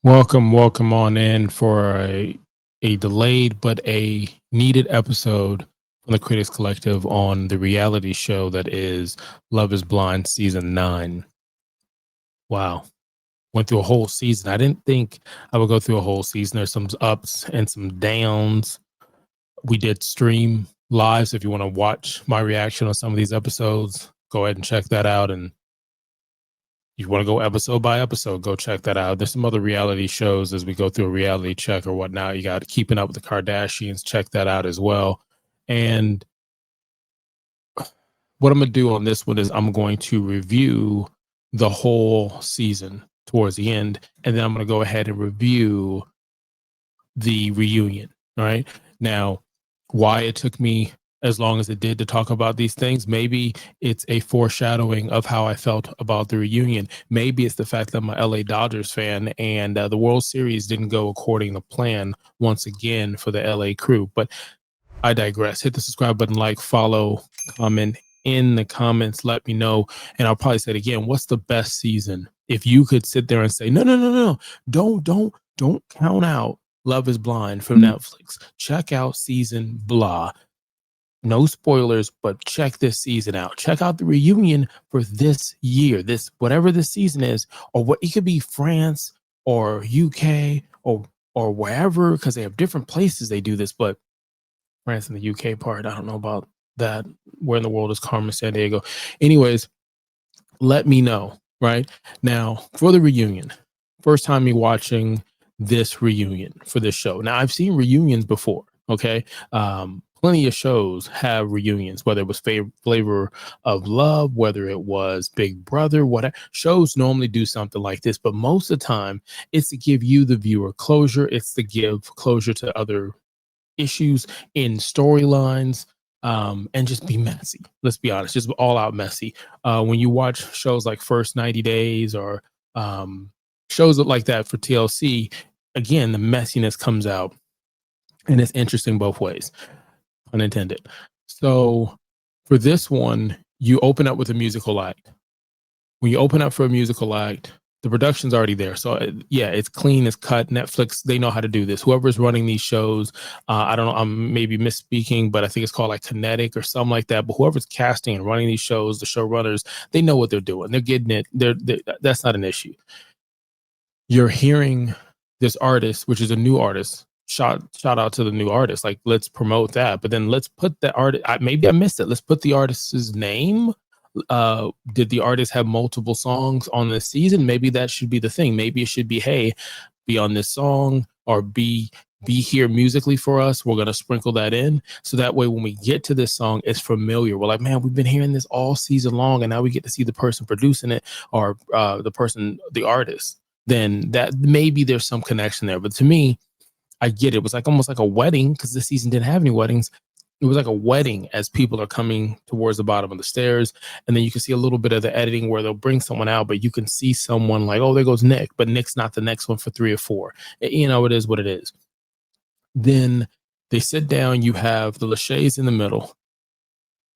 Welcome on in for a delayed but a needed episode from the Critics Collective on the reality show that is Love is Blind season 9. Wow. Went through a whole season. I didn't think I would go through a whole season. There's some ups and some downs. We did stream lives. If you want to watch my reaction on some of these episodes, go ahead and check that out. And you want to go episode by episode, go check that out. There's some other reality shows as we go through a reality check or whatnot. You got Keeping Up with the Kardashians, check that out as well. And what I'm going to do on this one is I'm going to review the whole season towards the end, and then I'm going to go ahead and review the reunion. All right. Now, why it took me as long as it did to talk about these things, maybe it's a foreshadowing of how I felt about the reunion. Maybe it's the fact that I'm a LA Dodgers fan and the World Series didn't go according to plan once again for the LA crew. But I digress. Hit the subscribe button, like, follow, comment in the comments. Let me know. And I'll probably say it again. What's the best season? If you could sit there and say, no, don't count out Love is Blind from Netflix. Check out season blah. No spoilers, but check this season out. Check out the reunion for this year, this whatever this season is, or what it could be France or UK or wherever, because they have different places they do this, but France and the UK part, I don't know about that. Where in the world is Carmen San Diego? Anyways, let me know. Right now for the reunion, first time me watching this reunion for this show. Now I've seen reunions before. Okay, plenty of shows have reunions, whether it was Flavor of Love, whether it was Big Brother, whatever. Shows normally do something like this, but most of the time it's to give you, the viewer, closure. It's to give closure to other issues in storylines, and just be messy. Let's be honest, just all out messy. When you watch shows like First 90 Days or shows like that for TLC, again, the messiness comes out, and it's interesting both ways, unintended. So for this one, you open up with a musical act. When you open up for a musical act, the production's already there. So yeah, it's clean, it's cut. Netflix, they know how to do this. Whoever's running these shows, I don't know, I'm maybe misspeaking, but I think it's called like Kinetic or something like that. But whoever's casting and running these shows, the showrunners, they know what they're doing. They're getting it. That's not an issue. You're hearing this artist, which is a new artist. Shout out to the new artist. Like, let's promote that. But then let's put the artist. Maybe I missed it. Let's put the artist's name. Did the artist have multiple songs on the season? Maybe that should be the thing. Maybe it should be, hey, be on this song, or be here musically for us. We're gonna sprinkle that in, so that way when we get to this song, it's familiar. We're like, man, we've been hearing this all season long, and now we get to see the person producing it, or the artist. Then that maybe there's some connection there. But to me, I get it. It was like almost like a wedding, because this season didn't have any weddings. It was like a wedding as people are coming towards the bottom of the stairs. And then you can see a little bit of the editing where they'll bring someone out, but you can see someone like, oh, there goes Nick, but Nick's not the next one for 3 or 4. You know, it is what it is. Then they sit down, you have the Laches in the middle,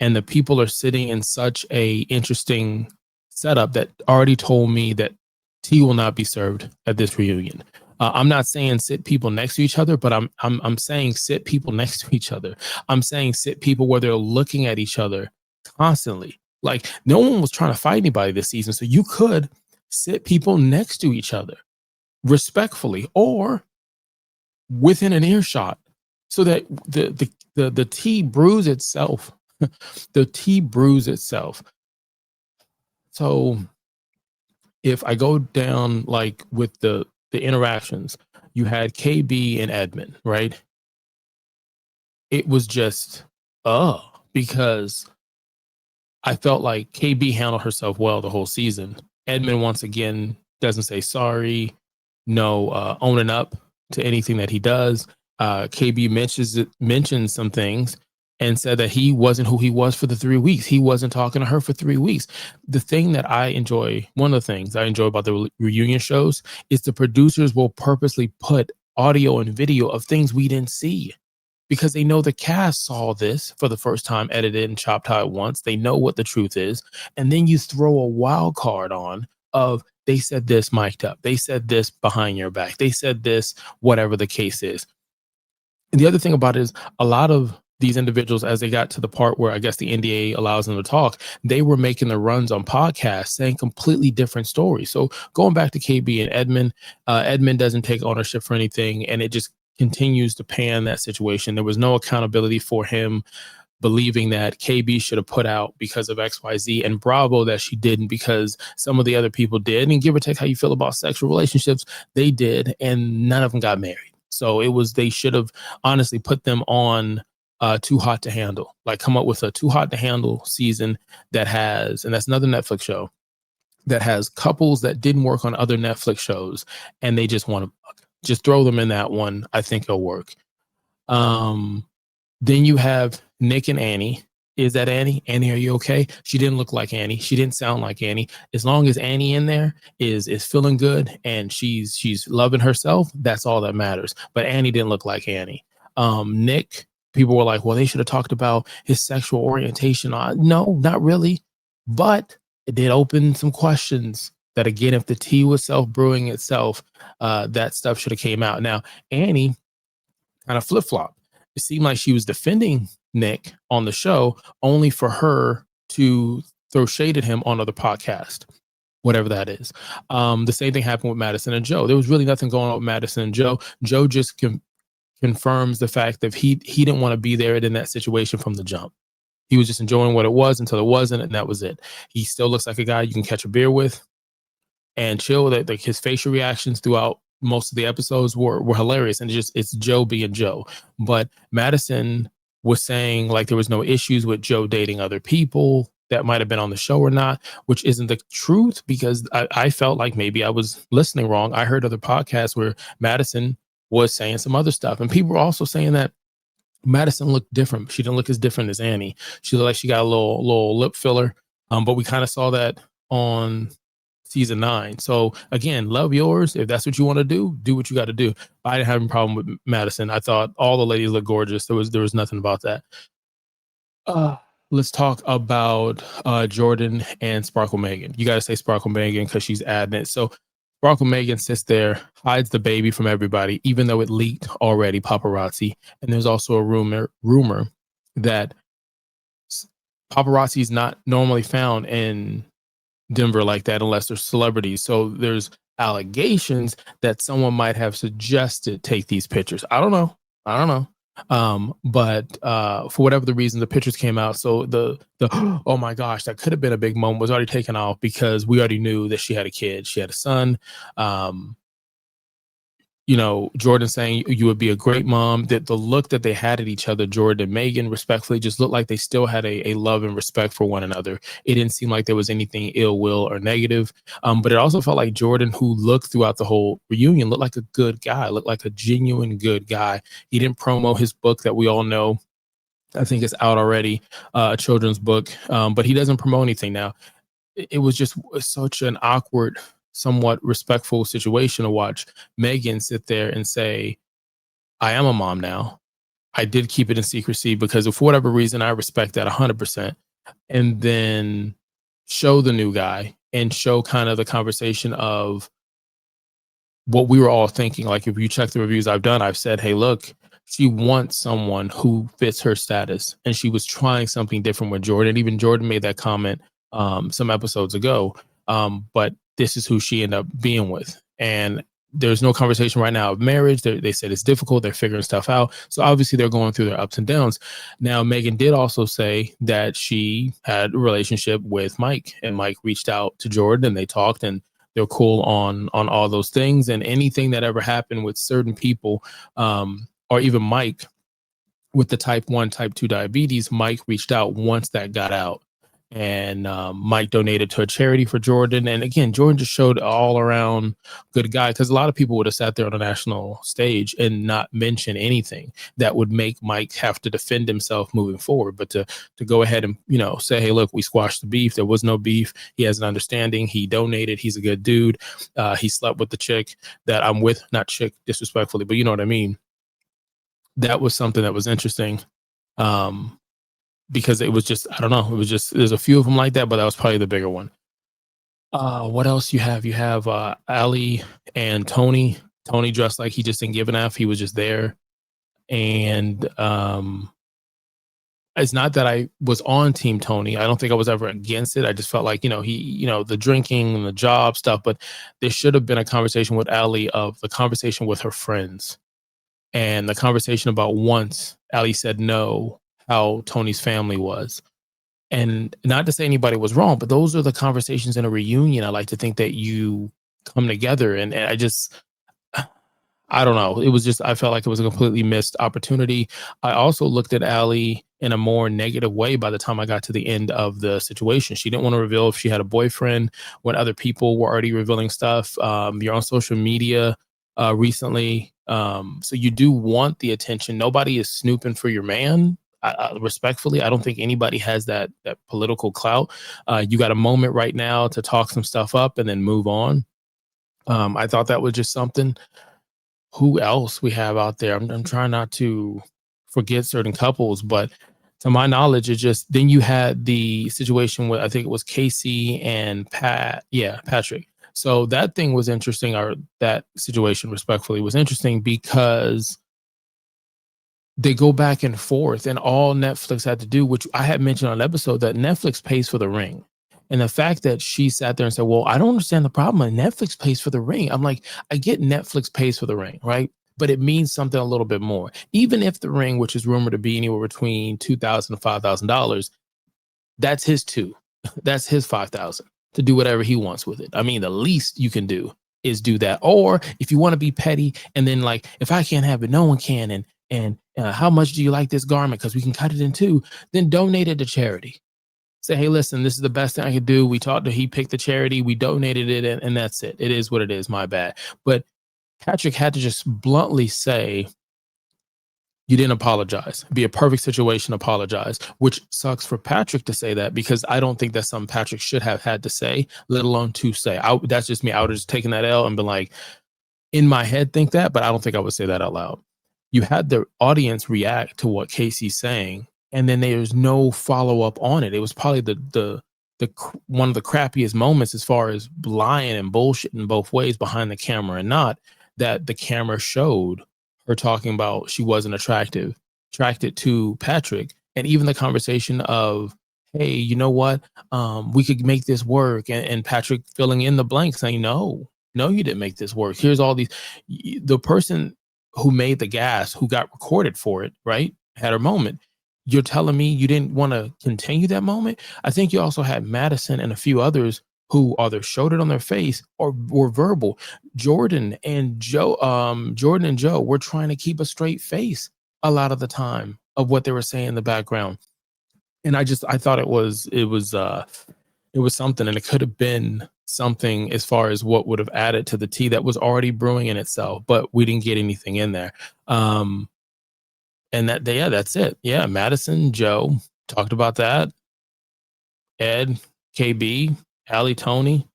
and the people are sitting in such a interesting setup that already told me that tea will not be served at this reunion. I'm not saying sit people next to each other, but I'm saying sit people next to each other. I'm saying sit people where they're looking at each other constantly. Like, no one was trying to fight anybody this season, so you could sit people next to each other respectfully or within an earshot, so that the tea brews itself. The tea brews itself. So if I go down like with the interactions, you had KB and Edmond, right? It was just because I felt like KB handled herself well the whole season. Edmond once again doesn't say sorry, no owning up to anything that he does. KB mentions some things and said that he wasn't who he was for the 3 weeks. He wasn't talking to her for 3 weeks. The thing that I enjoy, one of the things I enjoy about the reunion shows, is the producers will purposely put audio and video of things we didn't see, because they know the cast saw this for the first time, edited and chopped how it once. They know what the truth is. And then you throw a wild card on of they said this mic'd up, they said this behind your back, they said this, whatever the case is. And the other thing about it is a lot of these individuals, as they got to the part where I guess the NDA allows them to talk, they were making the runs on podcasts saying completely different stories. So going back to KB and Edmond, Edmond doesn't take ownership for anything, and it just continues to pan that situation. There was no accountability for him believing that KB should have put out because of XYZ, and bravo that she didn't, because some of the other people did. And give or take how you feel about sexual relationships, they did, and none of them got married. So it was, they should have honestly put them on Too Hot to Handle, like come up with a Too Hot to Handle season that has, and that's another Netflix show that has couples that didn't work on other Netflix shows, and they just want to just throw them in that one. I think it'll work. Then you have Nick and Annie. Is that Annie? Annie, are you okay? She didn't look like Annie. She didn't sound like Annie. As long as Annie in there is feeling good and she's loving herself, that's all that matters. But Annie didn't look like Annie. Nick, people were like, well, they should have talked about his sexual orientation. No, not really. But it did open some questions that, again, if the tea was self-brewing itself, that stuff should have came out. Now, Annie kind of flip-flopped. It seemed like she was defending Nick on the show only for her to throw shade at him on other podcasts, whatever that is. The same thing happened with Madison and Joe. There was really nothing going on with Madison and Joe. Joe just confirms the fact that he didn't want to be there in that situation from the jump. He was just enjoying what it was until it wasn't, and that was it. He still looks like a guy you can catch a beer with and chill. That like his facial reactions throughout most of the episodes were hilarious, and it's Joe being Joe. But Madison was saying like there was no issues with Joe dating other people that might have been on the show or not, which isn't the truth, because I felt like maybe I was listening wrong. I heard other podcasts where Madison was saying some other stuff, and people were also saying that Madison looked different. She didn't look as different as Annie. She looked like she got a little lip filler. But we kind of saw that on season 9. So again, love yours. If that's what you want to do what you got to do. I didn't have a problem with Madison. I thought all the ladies looked gorgeous. There was nothing about that. Let's talk about Jordan and Sparkle Megan. You got to say Sparkle Megan because she's adding it. So Sparkle Megan sits there, hides the baby from everybody, even though it leaked already, paparazzi. And there's also a rumor that paparazzi is not normally found in Denver like that unless they're celebrities. So there's allegations that someone might have suggested take these pictures. I don't know. But for whatever the reason, the pictures came out. So the oh my gosh, that could have been a big moment was already taken off because we already knew that she had a kid. She had a son. Jordan saying you would be a great mom. That the look that they had at each other, Jordan and Megan, respectfully, just looked like they still had a love and respect for one another. It didn't seem like there was anything ill will or negative. But it also felt like Jordan, who looked throughout the whole reunion, looked like a good guy, looked like a genuine good guy. He didn't promo his book that we all know. I think it's out already, a children's book, but he doesn't promote anything now. It was just such an awkward, somewhat respectful situation to watch Megan sit there and say, I am a mom now. I did keep it in secrecy because for whatever reason, I respect that 100%. And then show the new guy and show kind of the conversation of what we were all thinking. Like if you check the reviews I've done, I've said, hey, look, she wants someone who fits her status. And she was trying something different with Jordan. Even Jordan made that comment some episodes ago. But this is who she ended up being with. And there's no conversation right now of marriage. They said it's difficult. They're figuring stuff out. So obviously they're going through their ups and downs. Now, Megan did also say that she had a relationship with Mike, and Mike reached out to Jordan and they talked, and they're cool on all those things. And anything that ever happened with certain people, or even Mike with the type 1, type 2 diabetes, Mike reached out once that got out. And Mike donated to a charity for Jordan. And again, Jordan just showed all around good guy, because a lot of people would have sat there on a national stage and not mention anything that would make Mike have to defend himself moving forward. But to go ahead and, say, hey, look, we squashed the beef. There was no beef. He has an understanding. He donated. He's a good dude. He slept with the chick that I'm with, not chick disrespectfully, but you know what I mean? That was something that was interesting. Because it was just, I don't know, it was just, there's a few of them like that, but that was probably the bigger one. What else you have? You have Ali and Tony. Tony dressed like he just didn't give an F. He was just there. And it's not that I was on Team Tony. I don't think I was ever against it. I just felt like, the drinking and the job stuff, but there should have been a conversation with Ali of the conversation with her friends and the conversation about once Ali said no, how Tony's family was. And not to say anybody was wrong, but those are the conversations in a reunion. I like to think that you come together and I don't know. It was just, I felt like it was a completely missed opportunity. I also looked at Allie in a more negative way by the time I got to the end of the situation. She didn't want to reveal if she had a boyfriend when other people were already revealing stuff. You're on social media recently. So you do want the attention. Nobody is snooping for your man. Respectfully, I don't think anybody has that political clout. You got a moment right now to talk some stuff up and then move on. I thought that was just something. Who else we have out there? I'm trying not to forget certain couples, but to my knowledge, it's just then you had the situation with I think it was Casey and Patrick. So that thing was interesting, or that situation respectfully was interesting because they go back and forth, and all Netflix had to do, which I had mentioned on an episode, that Netflix pays for the ring. And the fact that she sat there and said, well, I don't understand the problem. And Netflix pays for the ring. I'm like, I get Netflix pays for the ring, right? But it means something a little bit more. Even if the ring, which is rumored to be anywhere between $2,000 to $5,000, that's his two. That's his 5,000 to do whatever he wants with it. I mean, the least you can do is do that. Or if you want to be petty, and then like, if I can't have it, no one can. And how much do you like this garment? Because we can cut it in two. Then donate it to charity. Say, hey, listen, this is the best thing I could do. We talked to, he picked the charity, we donated it, and that's it. It is what it is. My bad. But Patrick had to just bluntly say, you didn't apologize. Be a perfect situation, apologize, which sucks for Patrick to say that, because I don't think that's something Patrick should have had to say, let alone to say. That's just me. I would have just taken that L and been like, in my head, think that, but I don't think I would say that out loud. You had the audience react to what Casey's saying, and then there's no follow up on it. It was probably the one of the crappiest moments as far as lying and bullshitting both ways behind the camera, and not that the camera showed her talking about she wasn't attracted to Patrick. And even the conversation of, hey, you know what? We could make this work. And Patrick filling in the blanks saying, no, you didn't make this work. Here's all these. The person who made the gas, who got recorded for it, right, had her moment. You're telling me you didn't want to continue that moment? I think you also had Madison and a few others who either showed it on their face or were verbal. Jordan and Joe were trying to keep a straight face a lot of the time of what they were saying in the background. And I thought it was something, and it could have been something as far as what would have added to the tea that was already brewing in itself, but we didn't get anything in there. And that's it. Yeah, Madison, Joe talked about that. Ed, KB, Allie, Tony,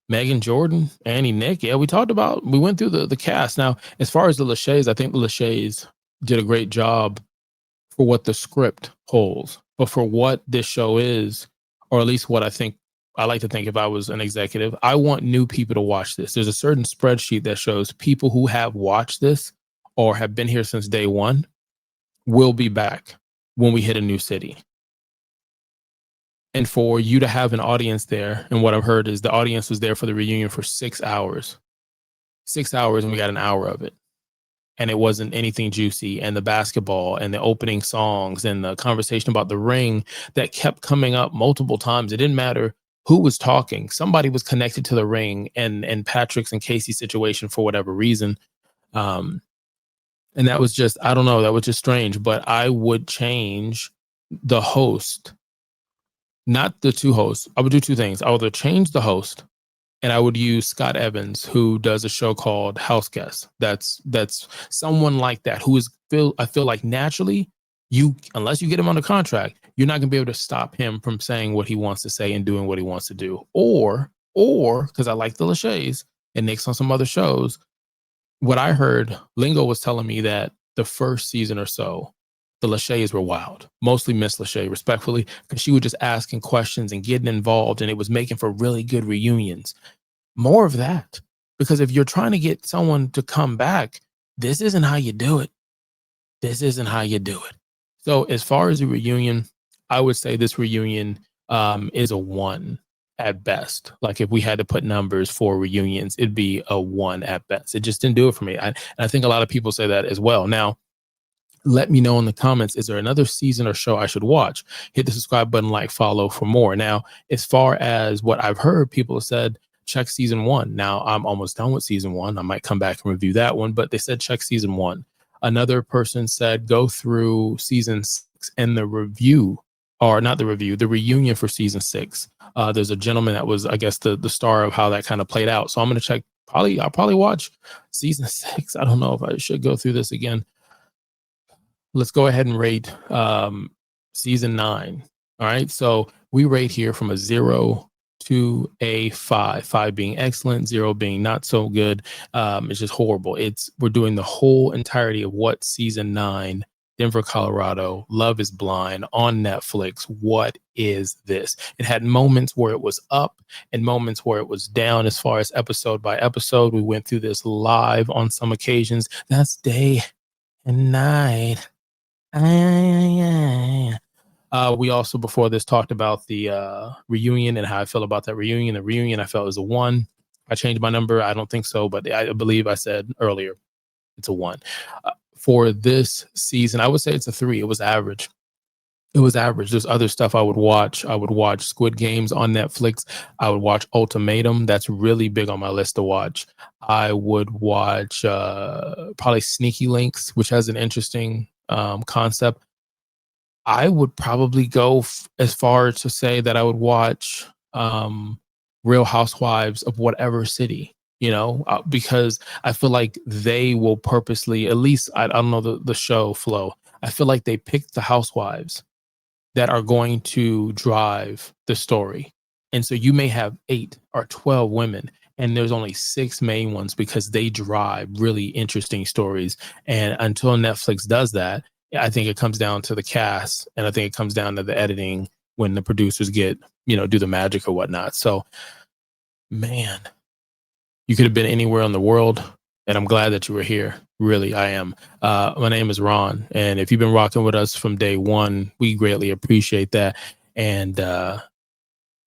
Megan, Jordan, Annie, Nick. Yeah, we went through the cast. Now, as far as the Laches, I think the Laches did a great job for what the script holds, but for what this show is, or at least what I like to think, if I was an executive, I want new people to watch this. There's a certain spreadsheet that shows people who have watched this or have been here since day one will be back when we hit a new city. And for you to have an audience there, and what I've heard is the audience was there for the reunion for 6 hours. 6 hours, and we got an hour of it. And it wasn't anything juicy. And the basketball and the opening songs and the conversation about the ring that kept coming up multiple times. It didn't matter who was talking. Somebody was connected to the ring and Patrick's and Casey's situation for whatever reason. And that was just, I don't know, that was just strange. But I would change the host. Not the two hosts. I would do two things. I would change the host, and I would use Scott Evans, who does a show called House Guest. That's someone like that who I feel like naturally, unless you get him under contract, you're not gonna be able to stop him from saying what he wants to say and doing what he wants to do. Or because I like the Laches and Nick's on some other shows, what I heard, Lingo was telling me that the first season or so, the Laches were wild. Mostly Miss Laches, respectfully, because she was just asking questions and getting involved, and it was making for really good reunions. More of that, because if you're trying to get someone to come back, this isn't how you do it. This isn't how you do it. So as far as a reunion, I would say this reunion is a 1 at best. Like if we had to put numbers for reunions, it'd be a 1 at best. It just didn't do it for me. And I think a lot of people say that as well. Now, let me know in the comments, is there another season or show I should watch? Hit the subscribe button, like, follow for more. Now, as far as what I've heard, people have said, check season 1. Now, I'm almost done with season 1. I might come back and review that one, but they said check season 1. Another person said go through season 6 and the review, or not the review, the reunion for season 6. There's a gentleman that was, I guess, the star of how that kind of played out. So I'm going to check. I'll probably watch season 6. I don't know if I should go through this again. Let's go ahead and rate season 9. All right. So we rate here from a 0 to a 5, 5 being excellent, 0 being not so good. It's just horrible. We're doing the whole entirety of what season 9, Denver, Colorado, Love is Blind on Netflix. What is this? It had moments where it was up and moments where it was down as far as episode by episode. We went through this live on some occasions. That's day and night. We also before this talked about the reunion and how I feel about that reunion. The reunion I felt was a 1. I changed my number. I don't think so, but I believe I said earlier it's a 1. For this season, I would say it's a 3. It was average. It was average. There's other stuff I would watch. I would watch Squid Games on Netflix. I would watch Ultimatum. That's really big on my list to watch. I would watch probably Sneaky Links, which has an interesting concept. I would probably go as far as to say that I would watch Real Housewives of whatever city, because I feel like they will purposely, at least I don't know the show flow. I feel like they picked the housewives that are going to drive the story. And so you may have 8 or 12 women and there's only 6 main ones because they drive really interesting stories. And until Netflix does that, I think it comes down to the cast, and I think it comes down to the editing when the producers do the magic or whatnot. So, man, you could have been anywhere in the world, and I'm glad that you were here. Really, I am. My name is Ron, and if you've been rocking with us from day one, we greatly appreciate that. And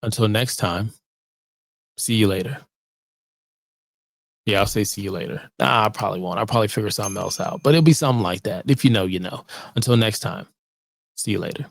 until next time, see you later. Yeah, I'll say see you later. Nah, I probably won't. I'll probably figure something else out, but it'll be something like that. If you know, you know. Until next time, see you later.